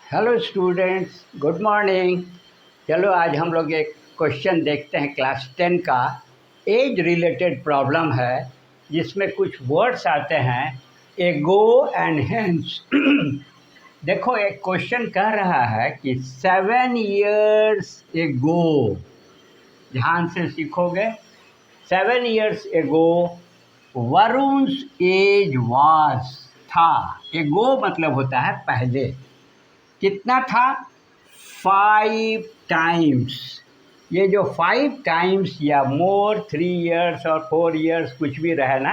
Hello students, good morning. चलो आज हम लोग एक क्वेश्चन देखते हैं क्लास 10 का। एज रिलेटेड प्रॉब्लम है जिसमें कुछ वर्ड्स आते हैं एगो एंड हेंस। देखो, एक क्वेश्चन कह रहा है कि 7 years एगो, ध्यान से सीखोगे। 7 years ago Varun's as was था। एगो मतलब होता है पहले। कितना था? 5 टाइम्स। ये जो 5 टाइम्स या मोर 3 years और 4 years कुछ भी रहे ना,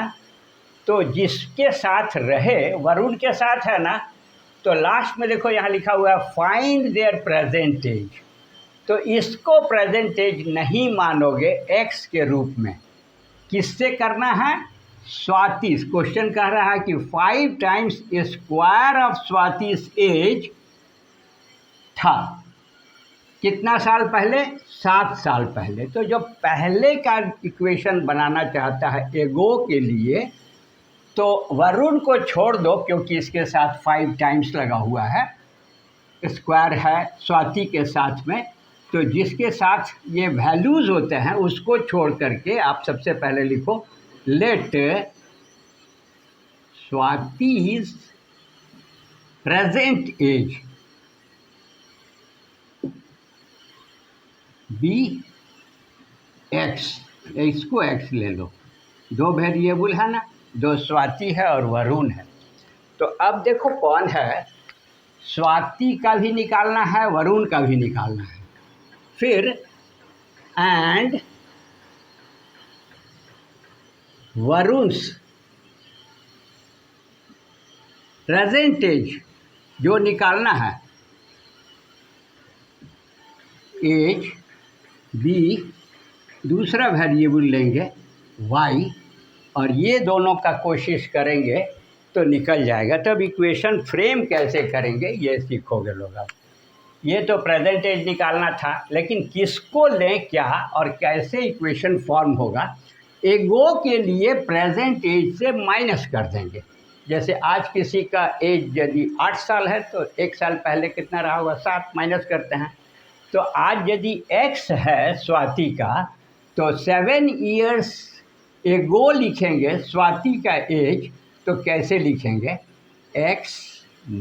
तो जिसके साथ रहे, वरुण के साथ है ना, तो लास्ट में देखो यहाँ लिखा हुआ है फाइंड देयर प्रेजेंट एज। तो इसको प्रेजेंट एज नहीं मानोगे एक्स के रूप में। किससे करना है? स्वाति। क्वेश्चन कह रहा है कि 5 times square of Swati's age था। कितना साल पहले? 7 साल पहले। तो जो पहले का इक्वेशन बनाना चाहता है एगो के लिए, तो वरुण को छोड़ दो क्योंकि इसके साथ 5 टाइम्स लगा हुआ है, स्क्वायर है स्वाति के साथ में। तो जिसके साथ ये वैल्यूज़ होते हैं उसको छोड़ करके आप सबसे पहले लिखो let Swati's present age be x. इसको एक्स ले लो। दो वेरिएबल है ना, दो स्वाति है और वरुण है। तो अब देखो कौन है, स्वाति का भी निकालना है, वरुण का भी निकालना है। फिर एंड वरुण्स प्रेजेंट एज जो निकालना है, एज बी, दूसरा वेरिएबल लेंगे वाई, और ये दोनों का कोशिश करेंगे तो निकल जाएगा। तब इक्वेशन फ्रेम कैसे करेंगे ये सीखोगे लोग। अब ये तो प्रेजेंट एज निकालना था, लेकिन किसको लें क्या और कैसे इक्वेशन फॉर्म होगा। एगो के लिए प्रेजेंट एज से माइनस कर देंगे। जैसे आज किसी का एज यदि 8 साल है तो 1 साल पहले कितना रहा होगा? 7 माइनस करते हैं। तो आज यदि एक्स है स्वाति का, तो 7 years एगो लिखेंगे स्वाति का एज। तो कैसे लिखेंगे? x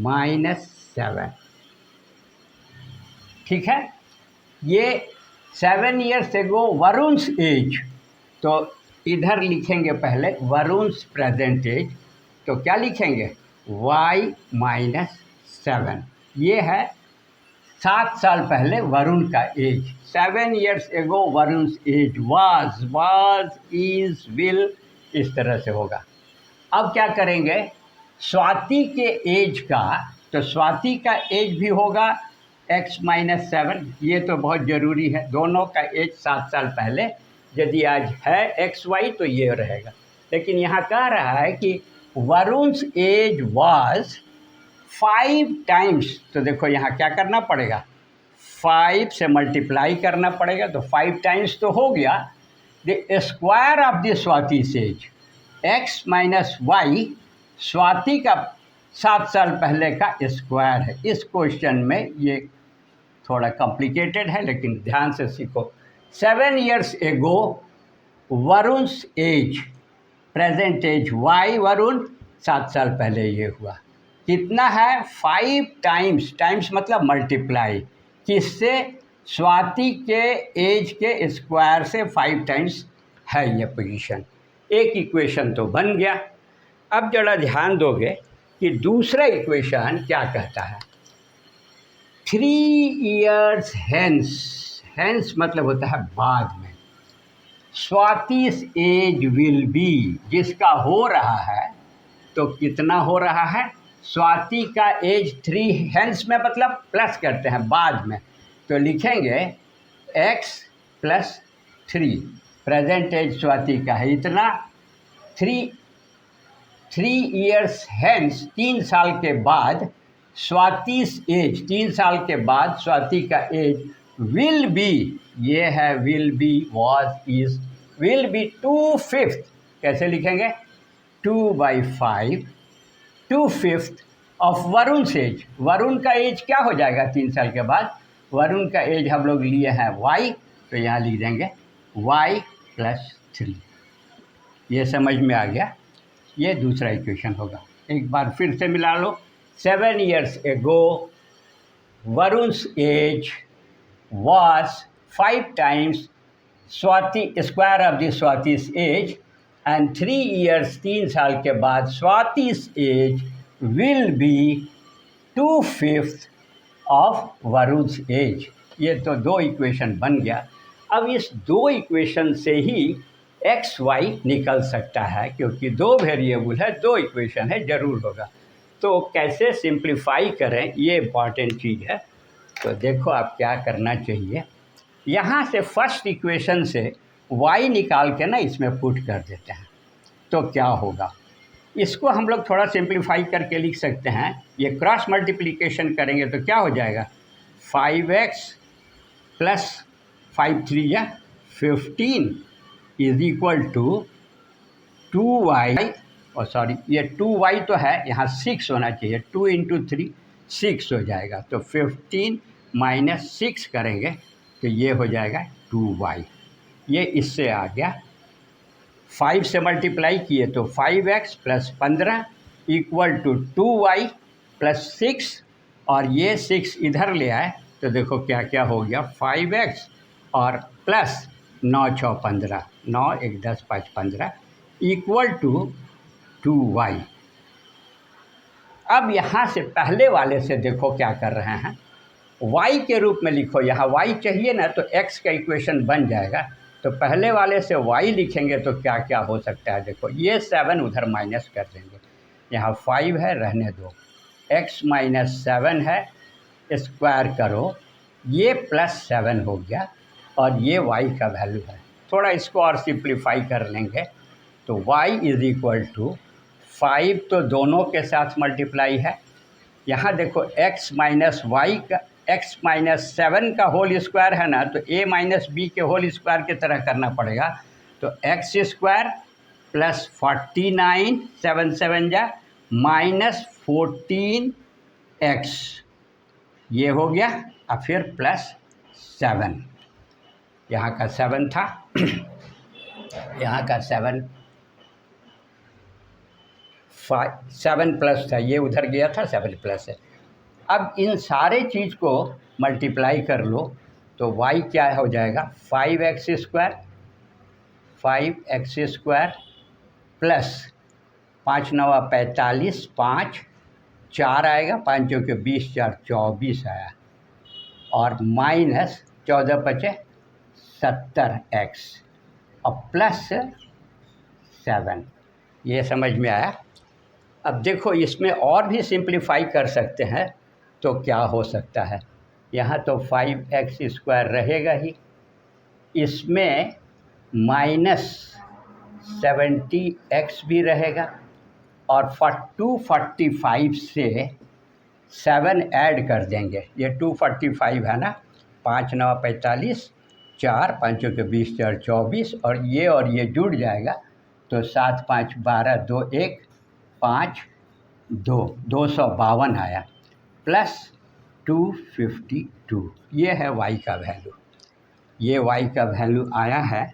minus 7। ठीक है। ये 7 years एगो वरुण्स एज, तो इधर लिखेंगे पहले वरुण्स प्रेजेंट एज। तो क्या लिखेंगे? y minus 7। ये है 7 साल पहले वरुण का as. 7 years ago Varun's as was is will, इस तरह से होगा। अब क्या करेंगे? स्वाति के एज का, तो स्वाति का एज भी होगा x माइनस 7। ये तो बहुत ज़रूरी है, दोनों का एज 7 साल पहले। यदि आज है एक्स वाई तो ये रहेगा। लेकिन यहाँ कह रहा है कि वरुण्स एज वाज 5 टाइम्स। तो देखो यहाँ क्या करना पड़ेगा? 5 से मल्टीप्लाई करना पड़ेगा। तो 5 टाइम्स तो हो गया। The square of the Swati age, x minus y, Swati का 7 साल पहले का स्क्वायर है। इस क्वेश्चन में ये थोड़ा कॉम्प्लिकेटेड है, लेकिन ध्यान से सीखो। 7 years ago Varun's age, present age y Varun, 7 साल पहले ये हुआ। कितना है? 5 टाइम्स। टाइम्स मतलब मल्टीप्लाई। किससे? स्वाति के एज के स्क्वायर से 5 टाइम्स है ये पोजीशन। एक इक्वेशन तो बन गया। अब जरा ध्यान दोगे कि दूसरा इक्वेशन क्या कहता है। 3 years हेंस, हेंस मतलब होता है बाद में। स्वातिस एज विल बी, जिसका हो रहा है, तो कितना हो रहा है? स्वाति का एज 3 हेंस में मतलब प्लस करते हैं बाद में, तो लिखेंगे x plus 3। Present age Swati का है इतना। 3 years हेंस, 3 साल के बाद स्वातिस एज, 3 साल के बाद स्वाति का एज विल बी, ये है will be, was, is, will be 2/5। कैसे लिखेंगे? 2/5, 2/5। Of Varun as. वरुण का एज क्या हो जाएगा 3 साल के बाद? वरुण का एज हम लोग लिए हैं y, तो यहाँ लिख देंगे y + 3। ये समझ में आ गया? ये दूसरा इक्वेशन होगा। एक बार फिर से मिला लो। 7 years ago Varun's age was 5 times Swati square of the Swati's age, and 3 years 3 साल के बाद Swati's age will be 2/5 of Varun's age. ये तो 2 इक्वेशन बन गया। अब इस 2 इक्वेशन से ही एक्स वाई निकल सकता है, क्योंकि 2 वेरिएबल है, 2 इक्वेशन है, ज़रूर होगा। तो कैसे सिंप्लीफाई करें, ये इम्पॉर्टेंट चीज़ है। तो देखो आप क्या करना चाहिए, यहाँ से फर्स्ट इक्वेशन से y निकाल के ना इसमें पुट कर देते हैं, तो क्या होगा। इसको हम लोग थोड़ा सिंप्लीफाई करके लिख सकते हैं। ये क्रॉस मल्टीप्लिकेशन करेंगे तो क्या हो जाएगा, 5x + 5 3 या 15 इज इक्वल टू 2y, और सॉरी ये 2y तो है, यहाँ 6 होना चाहिए, 2 × 3 6 हो जाएगा। तो 15 - 6 करेंगे तो ये हो जाएगा 2y। ये इससे आ गया। 5 से मल्टीप्लाई किए तो 5x + 15 इक्वल टू 2y + 6, और ये 6 इधर ले आए तो देखो क्या क्या हो गया, 5x और प्लस 9 × 6 = 15, 9 1 10 5 15 इक्वल टू 2y। अब यहाँ से पहले वाले से देखो क्या कर रहे हैं, y के रूप में लिखो। यहाँ y चाहिए ना, तो x का इक्वेशन बन जाएगा। तो पहले वाले से y लिखेंगे तो क्या क्या हो सकता है, देखो ये 7 उधर माइनस कर देंगे, यहाँ 5 है, रहने दो, x - 7 है, स्क्वायर करो, ये +7 हो गया, और ये y का वैल्यू है। थोड़ा इसको और सिंप्लीफाई कर लेंगे तो y = 5, तो दोनों के साथ मल्टीप्लाई है। यहाँ देखो x - 7 का होल स्क्वायर है ना, तो a - b के होल स्क्वायर की तरह करना पड़ेगा। तो x² + 49 7 7 जा -14x, ये हो गया, और फिर +7, यहाँ का 7 था यहाँ का 7 प्लस था, ये उधर गया था, 7 प्लस है। अब इन सारे चीज़ को मल्टीप्लाई कर लो तो y क्या हो जाएगा, 5x² प्लस 5 9 45, 5 4 आएगा, 5 के 20 4 24 आया, और माइनस 14 × 5 70x और प्लस 7। ये समझ में आया। अब देखो इसमें और भी सिंप्लीफाई कर सकते हैं, तो क्या हो सकता है, यहाँ तो 5x² रहेगा ही, इसमें -70x भी रहेगा, और 245 से 7 ऐड कर देंगे। ये 245 है ना, 5 9 45, 4 5 के 20 4 24, और ये जुड़ जाएगा, तो 7 5 12 2 1 5 2 252 आया, प्लस 252। ये है y का वैल्यू, ये y का वैल्यू आया है।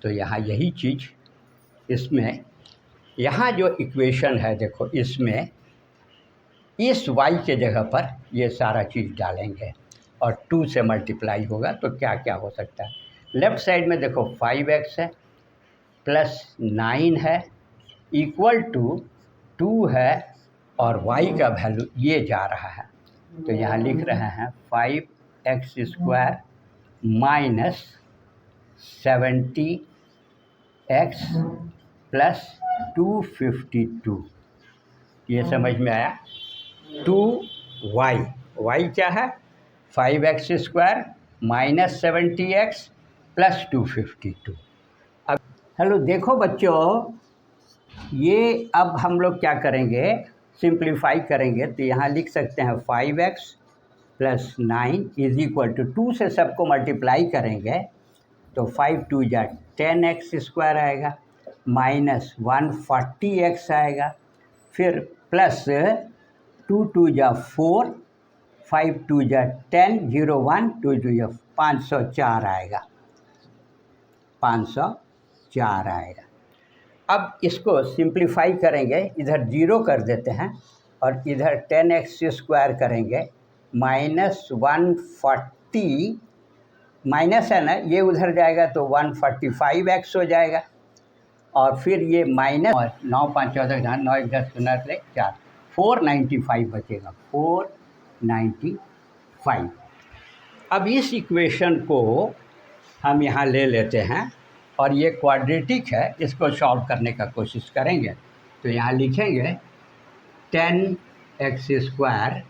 तो यहाँ यही चीज़ इसमें, यहाँ जो इक्वेशन है देखो, इसमें इस y के जगह पर ये सारा चीज़ डालेंगे और 2 से मल्टीप्लाई होगा, तो क्या क्या हो सकता है। लेफ़्ट साइड में देखो 5x है, प्लस 9 है, इक्वल टू 2 है, और y का वैल्यू ये जा रहा है। तो यहाँ लिख रहे हैं 5x² - 70x प्लस 252। ये समझ में आया। 2y, y क्या है, 5x² - 70x प्लस 252। अब हेलो देखो बच्चों, ये अब हम लोग क्या करेंगे, सिंप्लीफाई करेंगे। तो यहाँ लिख सकते हैं 5x + 9 इज इक्वल टू 2 से सबको मल्टीप्लाई करेंगे तो 5 2 जा 10x² आएगा, -140x आएगा, फिर प्लस 2 2 जा 4, 5 2 जा 10, 0 1 2 2 जा 504 आएगा, 504 आएगा। अब इसको सिंप्लीफाई करेंगे, इधर 0 कर देते हैं और इधर 10x² करेंगे, -140 माइनस है ना, ये उधर जाएगा तो 145x हो जाएगा, और फिर ये माइनस, और 9 5 14 जहाँ 9 1 10 0 ले 4, 495 बचेगा, 495। अब इस इक्वेशन को हम यहाँ ले लेते हैं और ये क्वाड्रेटिक है, इसको सॉल्व करने का कोशिश करेंगे। तो यहाँ लिखेंगे 10x²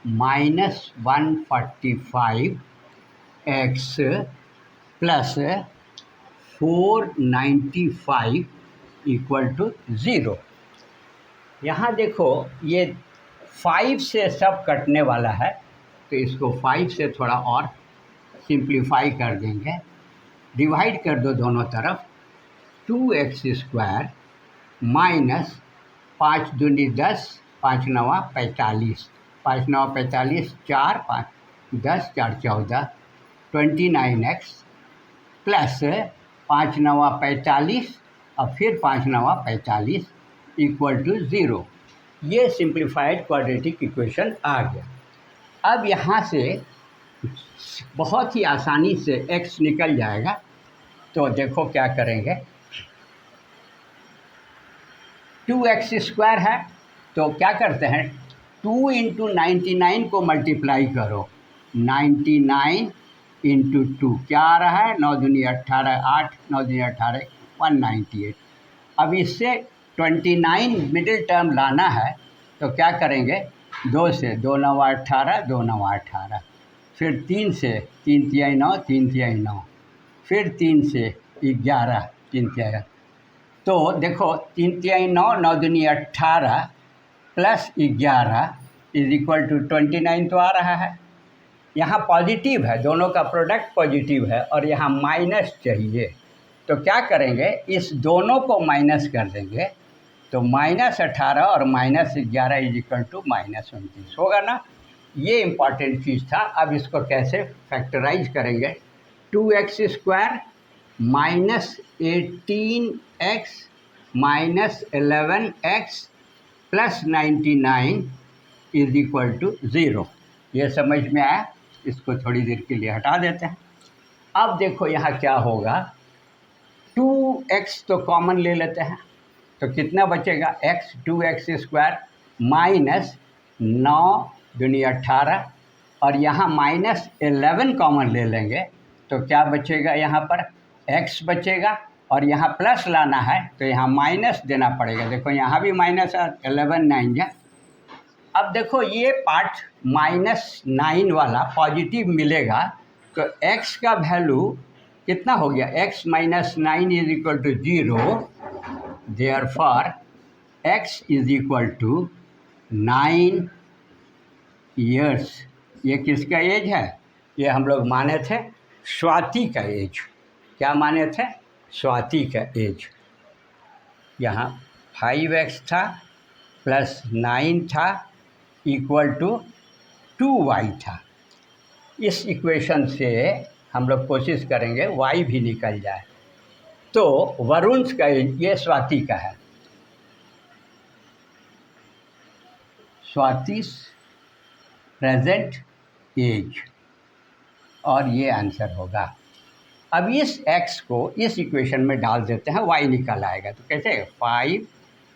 - 145x प्लस 495 = 0। यहाँ देखो ये 5 से सब कटने वाला है, तो इसको 5 से थोड़ा और सिंप्लीफाई कर देंगे, डिवाइड कर दो दोनों तरफ, 2x² माइनस 5 दूनी 10, 5 9 45, 5 9 45, 4 5 10 4 14, 29x प्लस 5 9 45 और फिर 5 9 45 = 0। ये सिंप्लीफाइड क्वाड्रेटिक इक्वेशन आ गया। अब यहाँ से बहुत ही आसानी से x निकल जाएगा, तो देखो क्या करेंगे, 2x² है तो क्या करते हैं, 2 × 99 को मल्टीप्लाई करो, 99 × 2 क्या आ रहा है, 9 दूनी 18, 8 9 दूनी 18, 198। अब इससे 29 मिडिल टर्म लाना है, तो क्या करेंगे, 2 से 2 9 18, 2 9 18, फिर 3 से 3 तिहाई 9, 3 तिहाई 9, फिर 3 से 11, 3 तिहाई। तो देखो 3 तिहाई 9, 9 दूनी 18 प्लस 11 = 29 तो आ रहा है। यहाँ पॉजिटिव है, दोनों का प्रोडक्ट पॉजिटिव है और यहाँ माइनस चाहिए, तो क्या करेंगे, इस दोनों को माइनस कर देंगे, तो -18 और -11 = -29 होगा ना। ये इम्पॉर्टेंट चीज़ था। अब इसको कैसे फैक्टराइज करेंगे, 2x² -18x -11x प्लस 99 = 0। ये समझ में आया, इसको थोड़ी देर के लिए हटा देते हैं। अब देखो यहाँ क्या होगा, 2x तो कॉमन ले लेते हैं, तो कितना बचेगा, x 2x² माइनस 9 दूनी 18 और यहाँ -11 कॉमन ले लेंगे, तो क्या बचेगा, यहाँ पर x बचेगा और यहाँ प्लस लाना है तो यहाँ माइनस देना पड़ेगा। देखो यहाँ भी माइनस है, 11 9 जा। अब देखो ये पार्ट -9 वाला पॉजिटिव मिलेगा, तो x का वैल्यू कितना हो गया, x - 9 = 0, देयरफॉर x = 9 ईयर्स। ये किसका एज है, ये हम लोग माने थे स्वाति का एज। क्या माने थे, स्वाति का एज। यहाँ 5x था प्लस 9 था = 2y था। इस इक्वेशन से हम लोग कोशिश करेंगे y भी निकल जाए। तो वरुण का एज, ये स्वाति का है, स्वाति प्रेजेंट एज, और ये आंसर होगा। अब इस x को इस इक्वेशन में डाल देते हैं, y निकल आएगा। तो कैसे, 5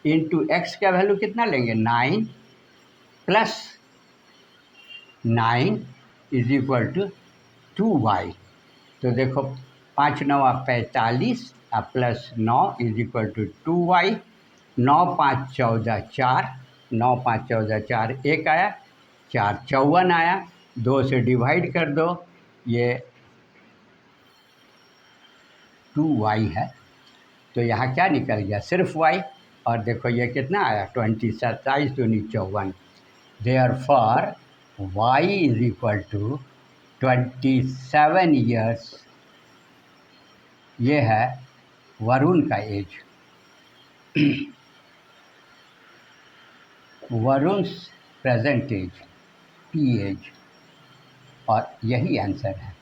× x का वैल्यू कितना लेंगे, 9 प्लस 9 = 2y। तो देखो 5 9 45 प्लस 9 = 2y, 9 5 14 4, 9 5 14 4 1 आया, 4 54 आया, 2 से डिवाइड कर दो, ये 2y है, तो यहाँ क्या निकल गया, सिर्फ y। और देखो ये कितना आया, 27 27 दूनी 54, देयरफॉर y = 27 ईयर्स। ये है वरुण का age. Varun's present age, p age, और यही आंसर है।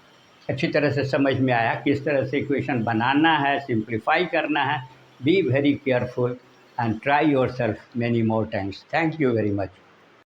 अच्छी तरह से समझ में आया किस तरह से इक्वेशन बनाना है, सिंप्लीफाई करना है। Be very careful and try yourself many more times. Thank you very much.